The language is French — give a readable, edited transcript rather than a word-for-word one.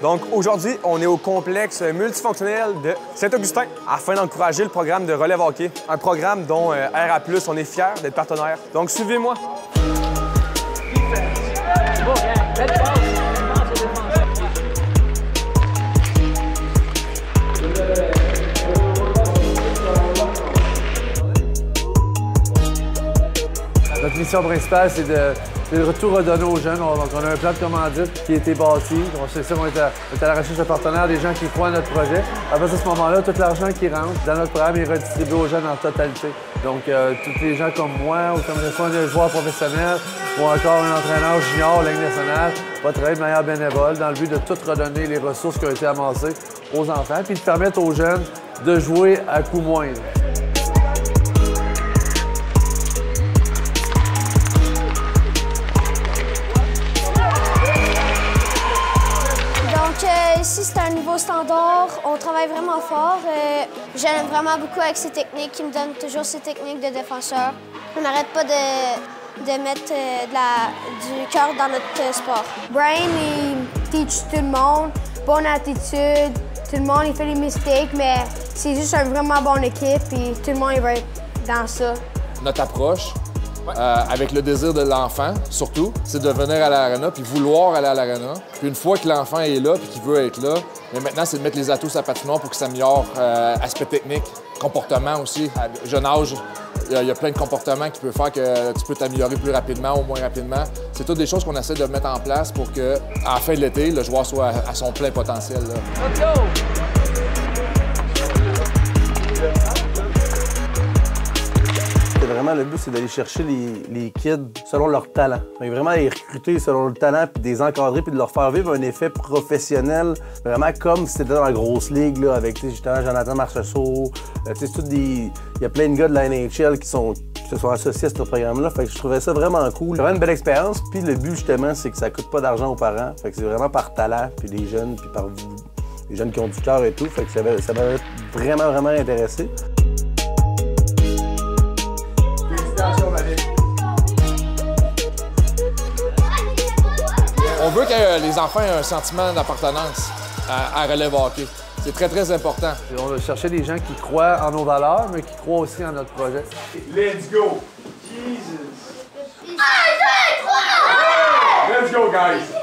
Donc aujourd'hui, on est au complexe multifonctionnel de Saint-Augustin afin d'encourager le programme de relève hockey, un programme dont RA+, on est fiers d'être partenaire. Donc suivez-moi. Notre mission principale, c'est de tout redonner aux jeunes. Donc, on a un plan de commandite qui a été bâti. C'est ça qu'on est à la recherche de partenaires, des gens qui croient à notre projet. À partir de ce moment-là, tout l'argent qui rentre dans notre programme est redistribué aux jeunes en totalité. Donc, tous les gens comme moi, ou comme ce soit un joueur professionnel, ou encore un entraîneur junior, Ligue nationale, va travailler de manière bénévole dans le but de tout redonner les ressources qui ont été amassées aux enfants, puis de permettre aux jeunes de jouer à coût moindre. Ici, c'est un niveau standard. On travaille vraiment fort. J'aime vraiment beaucoup avec ces techniques. Ils me donnent toujours ces techniques de défenseur. On n'arrête pas de mettre du cœur dans notre sport. Brian, il teach tout le monde. Bonne attitude. Tout le monde, il fait des mistakes, mais c'est juste une vraiment bonne équipe et tout le monde il va être dans ça. Notre approche, avec le désir de l'enfant, surtout, c'est de venir à l'arena puis vouloir aller à l'arena. Puis une fois que l'enfant est là puis qu'il veut être là, mais maintenant, c'est de mettre les atouts sur la patinoire pour qu'il s'améliore. Aspect technique, comportement aussi. À jeune âge, il y a plein de comportements qui peuvent faire que tu peux t'améliorer plus rapidement ou moins rapidement. C'est toutes des choses qu'on essaie de mettre en place pour qu'à la fin de l'été, le joueur soit à son plein potentiel. Là. Let's go! Vraiment, le but, c'est d'aller chercher les kids selon leur talent. Donc, vraiment les recruter selon leur talent, puis de les encadrer, puis de leur faire vivre un effet professionnel, vraiment comme si c'était dans la grosse ligue, là, avec justement Jonathan Marchessault. Il y a plein de gars de la NHL qui se sont associés à ce programme-là. Fait que je trouvais ça vraiment cool. C'est vraiment une belle expérience, puis le but, justement, c'est que ça coûte pas d'argent aux parents. Fait que c'est vraiment par talent, puis les jeunes, puis par les jeunes qui ont du cœur et tout. Fait que ça m'avait vraiment intéressé. On veut que les enfants aient un sentiment d'appartenance à relève hockey. C'est très important. On va chercher des gens qui croient en nos valeurs, mais qui croient aussi en notre projet. Let's go! Jesus! Un, deux, trois! Let's go, guys!